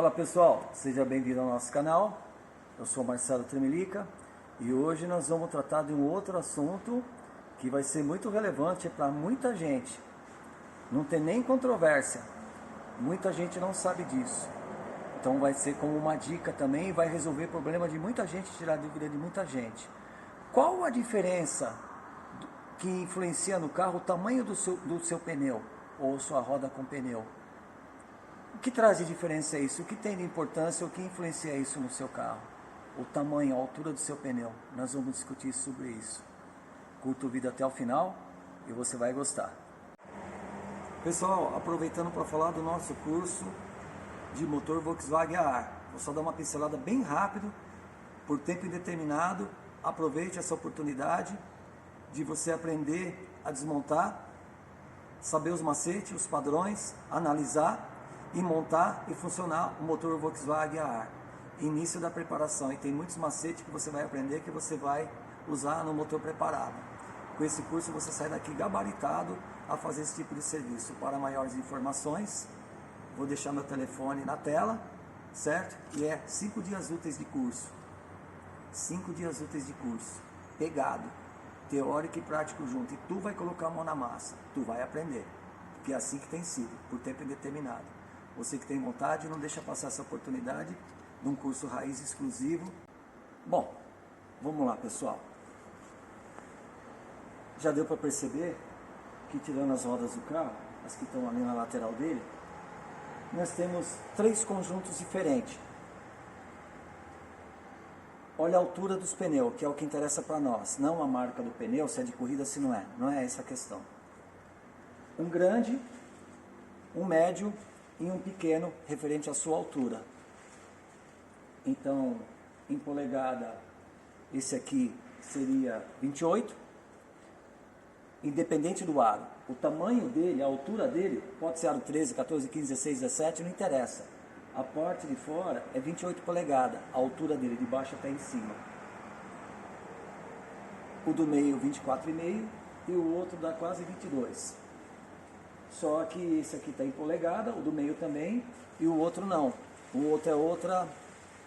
Fala pessoal, seja bem-vindo ao nosso canal. Eu sou Marcelo Tremelica e hoje nós vamos tratar de um outro assunto que vai ser muito relevante para muita gente. Não tem nem controvérsia, muita gente não sabe disso. Então vai ser como uma dica também e vai resolver problema de muita gente, tirar dúvida de muita gente. Qual a diferença que influencia no carro o tamanho do seu pneu ou sua roda com pneu? O que traz de diferença isso? O que tem de importância? O que influencia isso no seu carro? O tamanho, a altura do seu pneu. Nós vamos discutir sobre isso. Curta o vídeo até o final e você vai gostar. Pessoal, aproveitando para falar do nosso curso de motor Volkswagen a ar. Vou só dar uma pincelada bem rápido, por tempo indeterminado. Aproveite essa oportunidade de você aprender a desmontar, saber os macetes, os padrões, analisar e montar e funcionar o motor Volkswagen a ar. Início da preparação, e tem muitos macetes que você vai aprender que você vai usar no motor preparado. Com esse curso você sai daqui gabaritado a fazer esse tipo de serviço. Para maiores informações, vou deixar meu telefone na tela, certo? E é 5 dias úteis de curso. 5 dias úteis de curso, pegado, teórico e prático junto. E tu vai colocar a mão na massa, tu vai aprender. Porque é assim que tem sido, por tempo indeterminado. Você que tem vontade, não deixa passar essa oportunidade de um curso raiz exclusivo. Bom, vamos lá pessoal. Já deu para perceber que, tirando as rodas do carro, as que estão ali na lateral dele, nós temos 3 conjuntos diferentes. Olha a altura dos pneus, que é o que interessa para nós. Não a marca do pneu, se é de corrida, se não é. Não é essa a questão. Um grande, um médio e um pequeno, referente à sua altura. Então, em polegada, esse aqui seria 28. Independente do aro. O tamanho dele, a altura dele, pode ser aro 13, 14, 15, 16, 17, não interessa. A parte de fora é 28 polegadas, a altura dele, de baixo até em cima. O do meio, 24,5, e o outro dá quase 22. Só que esse aqui está em polegada, o do meio também, e o outro não. O outro é outra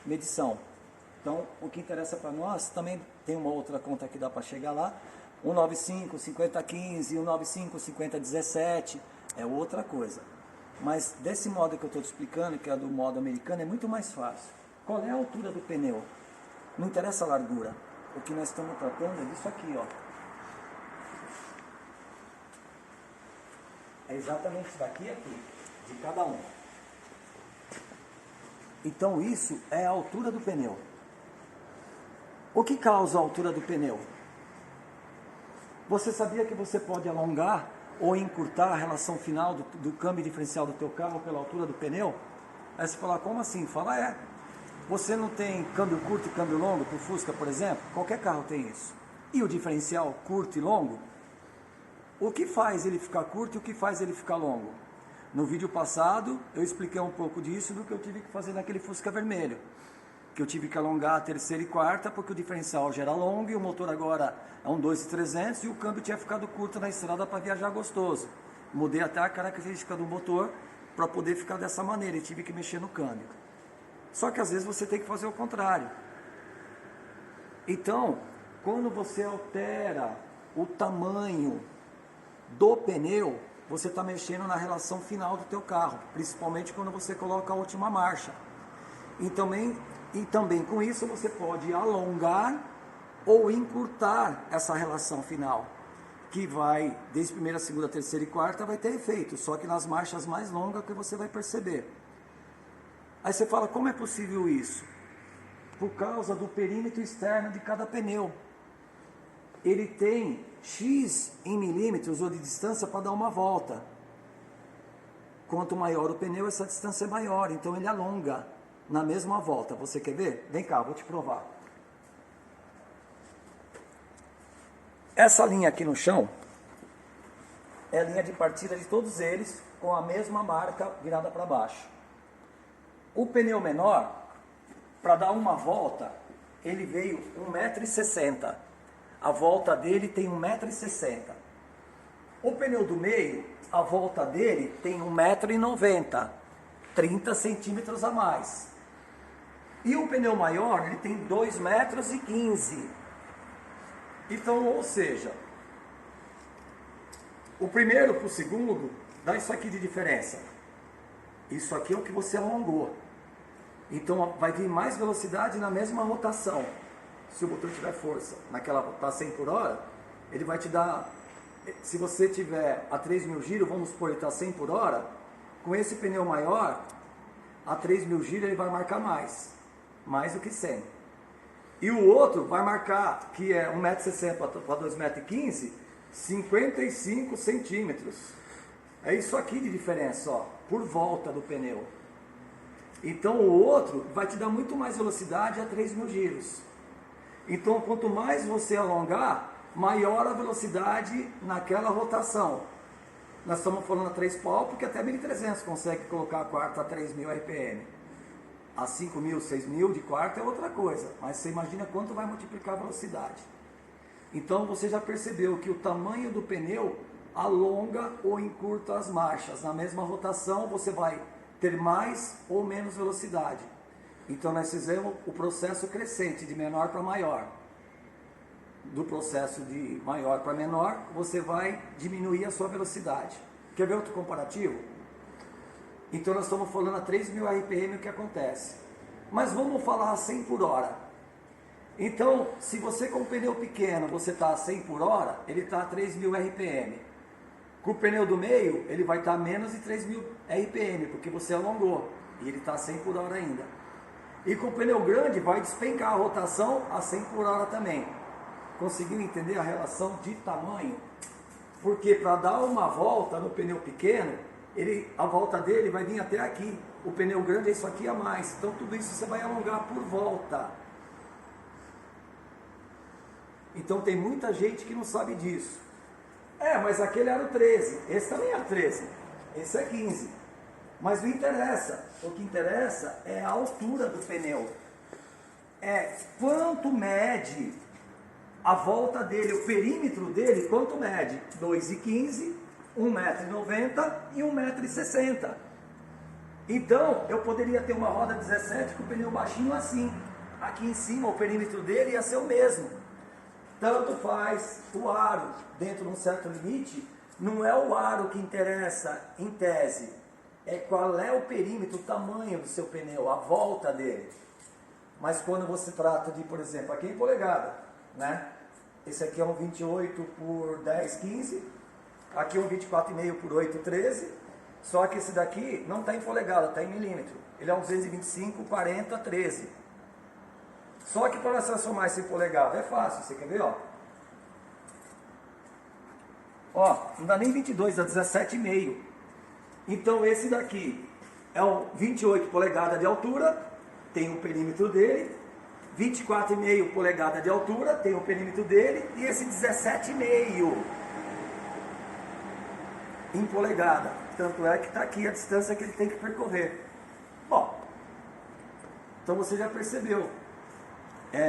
medição. Então, o que interessa para nós, também tem uma outra conta que dá para chegar lá, 195, 5015, 195, 5017, é outra coisa. Mas desse modo que eu estou te explicando, que é do modo americano, é muito mais fácil. Qual é a altura do pneu? Não interessa a largura. O que nós estamos tratando é disso aqui, ó. É exatamente daqui e aqui, de cada um. Então isso é a altura do pneu. O que causa a altura do pneu? Você sabia que você pode alongar ou encurtar a relação final do câmbio diferencial do teu carro pela altura do pneu? Aí você fala, como assim? Fala, você não tem câmbio curto e câmbio longo para o Fusca, por exemplo? Qualquer carro tem isso. E o diferencial curto e longo? O que faz ele ficar curto e o que faz ele ficar longo? No vídeo passado, eu expliquei um pouco disso do que eu tive que fazer naquele Fusca vermelho. Que eu tive que alongar a terceira e quarta, porque o diferencial já era longo e o motor agora é um 2.300 e o câmbio tinha ficado curto na estrada para viajar gostoso. Mudei até a característica do motor para poder ficar dessa maneira e tive que mexer no câmbio. Só que às vezes você tem que fazer o contrário. Então, quando você altera o tamanho do pneu, você está mexendo na relação final do teu carro, principalmente quando você coloca a última marcha. E também com isso você pode alongar ou encurtar essa relação final, que vai, desde primeira, segunda, terceira e quarta, vai ter efeito, só que nas marchas mais longas que você vai perceber. Aí você fala, como é possível isso? Por causa do perímetro externo de cada pneu. Ele tem X em milímetros ou de distância para dar uma volta. Quanto maior o pneu, essa distância é maior, então ele alonga na mesma volta. Você quer ver? Vem cá, vou te provar. Essa linha aqui no chão é a linha de partida de todos eles, com a mesma marca virada para baixo. O pneu menor, para dar uma volta, ele veio 1,60 m. A volta dele tem 1,60 m. O pneu do meio, a volta dele tem 1,90 m. 30 centímetros a mais. E o pneu maior, ele tem 2,15 metros. Então, ou seja, o primeiro para o segundo dá isso aqui de diferença. Isso aqui é o que você alongou. Então vai vir mais velocidade na mesma rotação. Se o motor tiver força, naquela tá 100 por hora, ele vai te dar, se você tiver a 3.000 giros, vamos supor, ele está 100 por hora, com esse pneu maior, a 3.000 giros ele vai marcar mais do que 100. E o outro vai marcar, que é 1,60 m para 2,15 m, 55 centímetros. É isso aqui de diferença, ó, por volta do pneu. Então o outro vai te dar muito mais velocidade a 3.000 giros. Então quanto mais você alongar, maior a velocidade naquela rotação. Nós estamos falando a 3 pau, porque até 1.300 consegue colocar a quarta a 3.000 RPM. A 5.000, 6.000 de quarta é outra coisa, mas você imagina quanto vai multiplicar a velocidade. Então você já percebeu que o tamanho do pneu alonga ou encurta as marchas. Na mesma rotação você vai ter mais ou menos velocidade. Então nós fizemos o processo crescente, de menor para maior. Do processo de maior para menor, você vai diminuir a sua velocidade. Quer ver outro comparativo? Então nós estamos falando a 3.000 RPM o que acontece. Mas vamos falar a 100 por hora. Então, se você com um pneu pequeno, você está a 100 por hora, ele está a 3.000 RPM. Com o pneu do meio, ele vai estar a menos de 3.000 RPM, porque você alongou. E ele está a 100 por hora ainda. E com o pneu grande, vai despencar a rotação a 100 por hora também. Conseguiu entender a relação de tamanho? Porque para dar uma volta no pneu pequeno, a volta dele vai vir até aqui. O pneu grande é isso aqui a mais. Então tudo isso você vai alongar por volta. Então tem muita gente que não sabe disso. Mas aquele era o 13. Esse também é o 13. Esse é 15. Mas não interessa. O que interessa é a altura do pneu. É quanto mede a volta dele, o perímetro dele, quanto mede? 2,15, 1,90 m e 1,60 m. Então, eu poderia ter uma roda 17 com o pneu baixinho assim. Aqui em cima, o perímetro dele ia ser o mesmo. Tanto faz o aro, dentro de um certo limite, não é o aro que interessa em tese. É qual é o perímetro, o tamanho do seu pneu, a volta dele. Mas quando você trata de, por exemplo, aqui em polegada, né? Esse aqui é um 28 por 10, 15. Aqui é um 24,5 por 8, 13. Só que esse daqui não está em polegada, está em milímetro. Ele é um 225, 40, 13. Só que para nós transformar isso em polegada é fácil, você quer ver, ó? Ó, não dá nem 22, dá 17,5. Então esse daqui é um 28 polegadas de altura, tem o perímetro dele. 24,5 polegadas de altura, tem o perímetro dele. E esse 17,5 em polegada. Tanto é que está aqui a distância que ele tem que percorrer. Bom, então você já percebeu.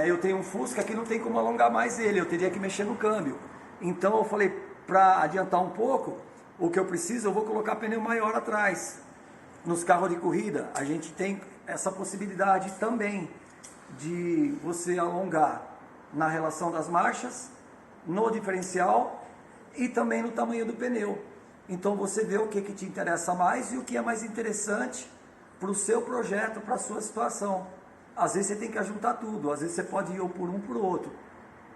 Eu tenho um Fusca que não tem como alongar mais ele, eu teria que mexer no câmbio. Então eu falei, para adiantar um pouco, o que eu preciso, eu vou colocar pneu maior atrás. Nos carros de corrida, a gente tem essa possibilidade também de você alongar na relação das marchas, no diferencial e também no tamanho do pneu. Então você vê o que te interessa mais e o que é mais interessante para o seu projeto, para a sua situação. Às vezes você tem que ajuntar tudo, às vezes você pode ir ou por um por outro,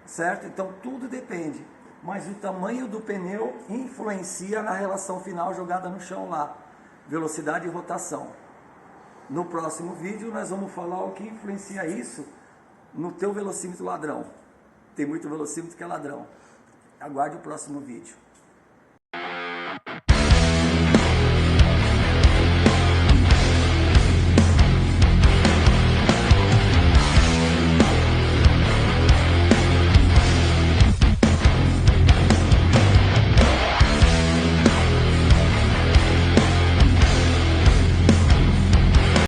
certo? Então tudo depende, mas o tamanho do pneu influencia na relação final jogada no chão lá, velocidade e rotação. No próximo vídeo nós vamos falar o que influencia isso no teu velocímetro ladrão. Tem muito velocímetro que é ladrão. Aguarde o próximo vídeo.